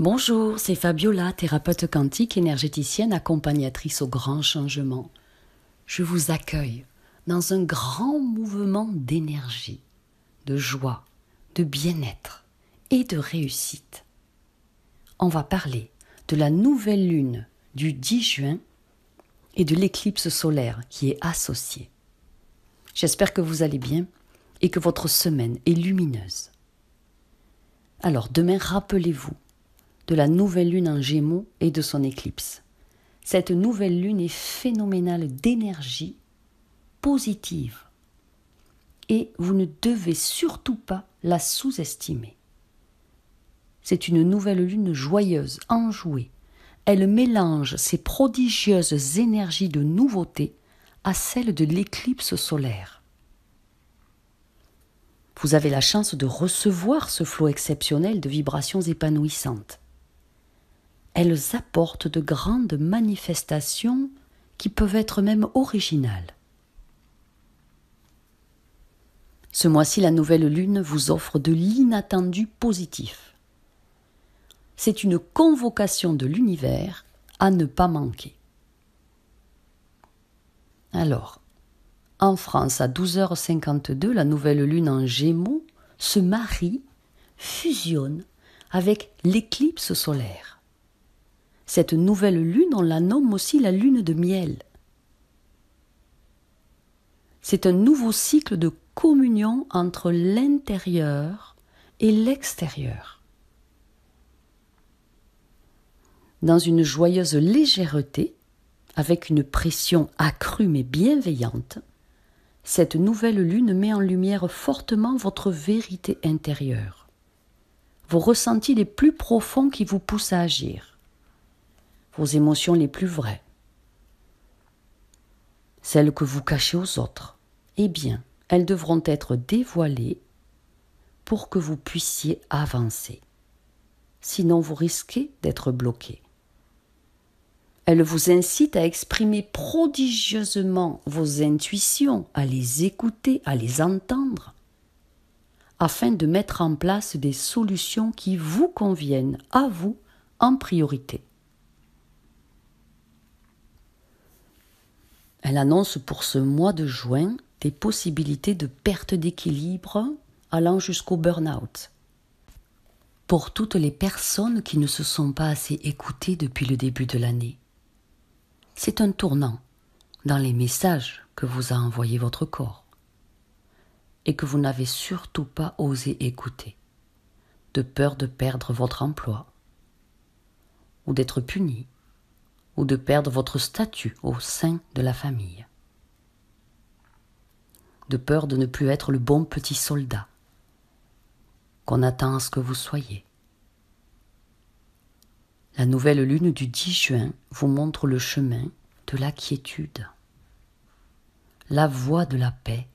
Bonjour, c'est Fabiola, thérapeute quantique, énergéticienne, accompagnatrice au grand changement. Je vous accueille dans un grand mouvement d'énergie, de joie, de bien-être et de réussite. On va parler de la nouvelle lune du 10 juin et de l'éclipse solaire qui est associée. J'espère que vous allez bien et que votre semaine est lumineuse. Alors demain, rappelez-vous de la nouvelle lune en Gémeaux et de son éclipse. Cette nouvelle lune est phénoménale d'énergie positive et vous ne devez surtout pas la sous-estimer. C'est une nouvelle lune joyeuse, enjouée. Elle mélange ses prodigieuses énergies de nouveauté à celles de l'éclipse solaire. Vous avez la chance de recevoir ce flot exceptionnel de vibrations épanouissantes. Elles apportent de grandes manifestations qui peuvent être même originales. Ce mois-ci, la nouvelle lune vous offre de l'inattendu positif. C'est une convocation de l'univers à ne pas manquer. Alors, en France, à 12h52, la nouvelle lune en Gémeaux se marie, fusionne avec l'éclipse solaire. Cette nouvelle lune, on la nomme aussi la lune de miel. C'est un nouveau cycle de communion entre l'intérieur et l'extérieur. Dans une joyeuse légèreté, avec une pression accrue mais bienveillante, cette nouvelle lune met en lumière fortement votre vérité intérieure, vos ressentis les plus profonds qui vous poussent à agir, vos émotions les plus vraies, celles que vous cachez aux autres. Eh bien, elles devront être dévoilées pour que vous puissiez avancer. Sinon, vous risquez d'être bloqué. Elle vous incite à exprimer prodigieusement vos intuitions, à les écouter, à les entendre, afin de mettre en place des solutions qui vous conviennent, à vous, en priorité. Elle annonce pour ce mois de juin des possibilités de perte d'équilibre allant jusqu'au burn-out. Pour toutes les personnes qui ne se sont pas assez écoutées depuis le début de l'année, c'est un tournant dans les messages que vous a envoyés votre corps et que vous n'avez surtout pas osé écouter, de peur de perdre votre emploi ou d'être puni, ou de perdre votre statut au sein de la famille, de peur de ne plus être le bon petit soldat qu'on attend à ce que vous soyez. La nouvelle lune du 10 juin vous montre le chemin de la quiétude, la voie de la paix,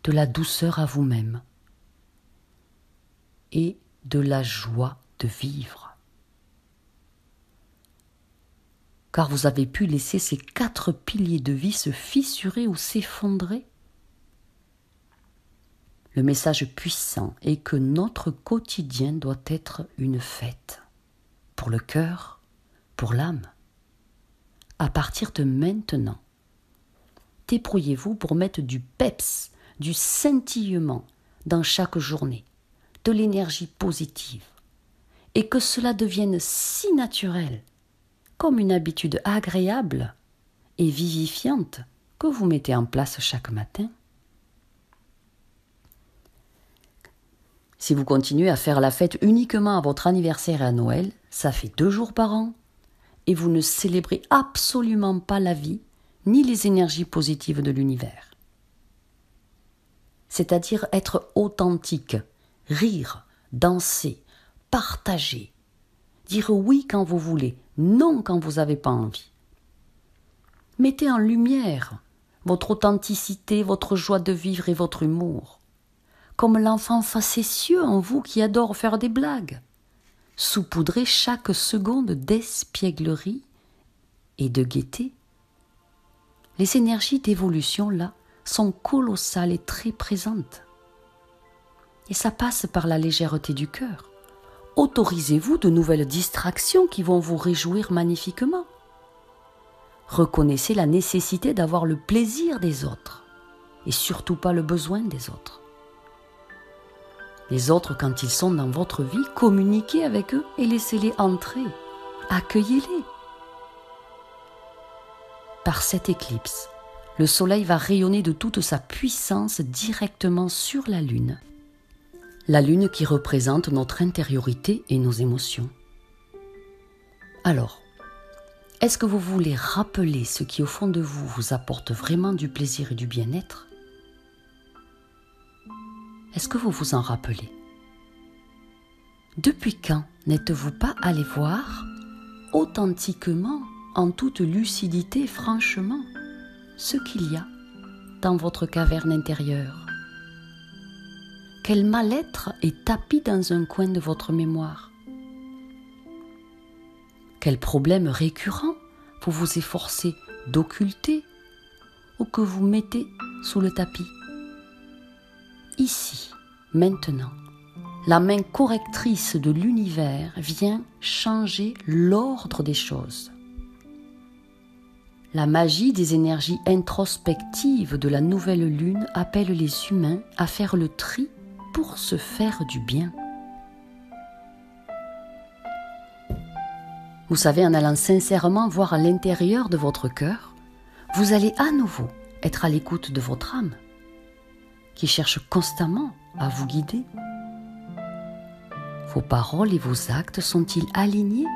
de la douceur à vous-même et de la joie de vivre. Car vous avez pu laisser ces 4 piliers de vie se fissurer ou s'effondrer. Le message puissant est que notre quotidien doit être une fête, pour le cœur, pour l'âme. À partir de maintenant, débrouillez-vous pour mettre du peps, du scintillement dans chaque journée, de l'énergie positive, et que cela devienne si naturel, comme une habitude agréable et vivifiante que vous mettez en place chaque matin. Si vous continuez à faire la fête uniquement à votre anniversaire et à Noël, ça fait 2 jours par an, et vous ne célébrez absolument pas la vie ni les énergies positives de l'univers. C'est-à-dire être authentique, rire, danser, partager, dire oui quand vous voulez, non quand vous n'avez pas envie. Mettez en lumière votre authenticité, votre joie de vivre et votre humour, comme l'enfant facétieux en vous qui adore faire des blagues. Saupoudrez chaque seconde d'espièglerie et de gaieté. Les énergies d'évolution, là, sont colossales et très présentes. Et ça passe par la légèreté du cœur. autorisez-vous de nouvelles distractions qui vont vous réjouir magnifiquement. Reconnaissez la nécessité d'avoir le plaisir des autres et surtout pas le besoin des autres. Les autres, quand ils sont dans votre vie, communiquez avec eux et laissez-les entrer. Accueillez-les. Par cette éclipse, le soleil va rayonner de toute sa puissance directement sur la lune. La lune qui représente notre intériorité et nos émotions. Alors, est-ce que vous voulez rappeler ce qui au fond de vous vous apporte vraiment du plaisir et du bien-être? Est-ce que vous vous en rappelez? Depuis quand n'êtes-vous pas allé voir authentiquement, en toute lucidité, franchement, ce qu'il y a dans votre caverne intérieure? Quel mal-être est tapi dans un coin de votre mémoire? Quel problème récurrent vous vous efforcez d'occulter ou que vous mettez sous le tapis? Ici, maintenant, la main correctrice de l'univers vient changer l'ordre des choses. La magie des énergies introspectives de la nouvelle lune appelle les humains à faire le tri pour se faire du bien. Vous savez, en allant sincèrement voir à l'intérieur de votre cœur, vous allez à nouveau être à l'écoute de votre âme, qui cherche constamment à vous guider. Vos paroles et vos actes sont-ils alignés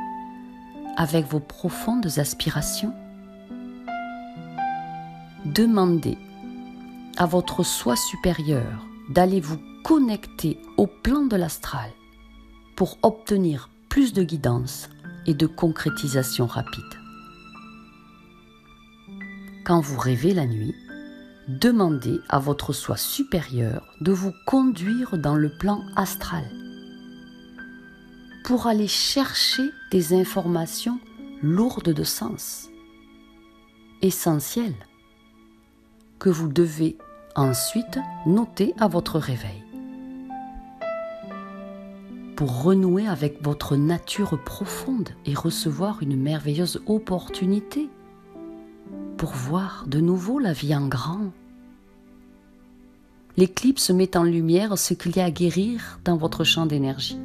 avec vos profondes aspirations? Demandez à votre soi supérieur d'aller vous connecter au plan de l'astral pour obtenir plus de guidance et de concrétisation rapide. Quand vous rêvez la nuit, demandez à votre soi supérieur de vous conduire dans le plan astral pour aller chercher des informations lourdes de sens, essentielles, que vous devez ensuite noter à votre réveil. Pour renouer avec votre nature profonde et recevoir une merveilleuse opportunité pour voir de nouveau la vie en grand. L'éclipse met en lumière ce qu'il y a à guérir dans votre champ d'énergie.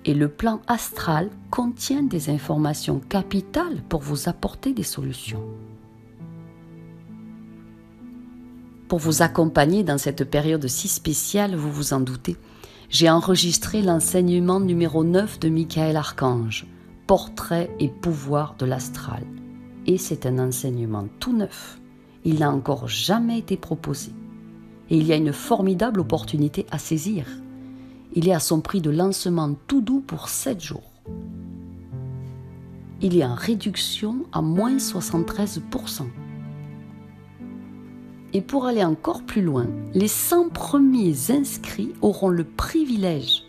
Et le plan astral contient des informations capitales pour vous apporter des solutions. Pour vous accompagner dans cette période si spéciale, vous vous en doutez, j'ai enregistré l'enseignement numéro 9 de Michael Archange, Portrait et pouvoir de l'astral. Et c'est un enseignement tout neuf. Il n'a encore jamais été proposé. Et il y a une formidable opportunité à saisir. Il est à son prix de lancement tout doux pour 7 jours. Il est en réduction à moins 73%. Et pour aller encore plus loin, les 100 premiers inscrits auront le privilège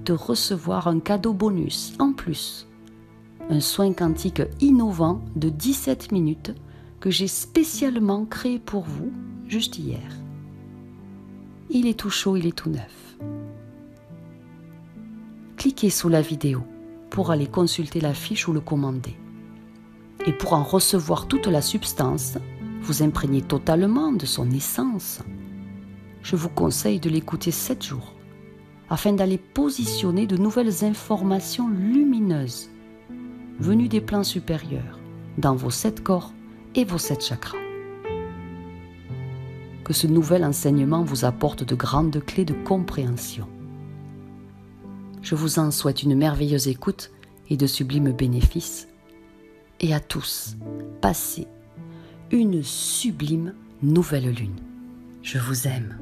de recevoir un cadeau bonus en plus. Un soin quantique innovant de 17 minutes que j'ai spécialement créé pour vous juste hier. Il est tout chaud, il est tout neuf. Cliquez sous la vidéo pour aller consulter la fiche ou le commander. Et pour en recevoir toute la substance, vous imprégner totalement de son essence, je vous conseille de l'écouter 7 jours afin d'aller positionner de nouvelles informations lumineuses venues des plans supérieurs dans vos 7 corps et vos 7 chakras. Que ce nouvel enseignement vous apporte de grandes clés de compréhension. Je vous en souhaite une merveilleuse écoute et de sublimes bénéfices. Et à tous, passez une sublime nouvelle lune. Je vous aime.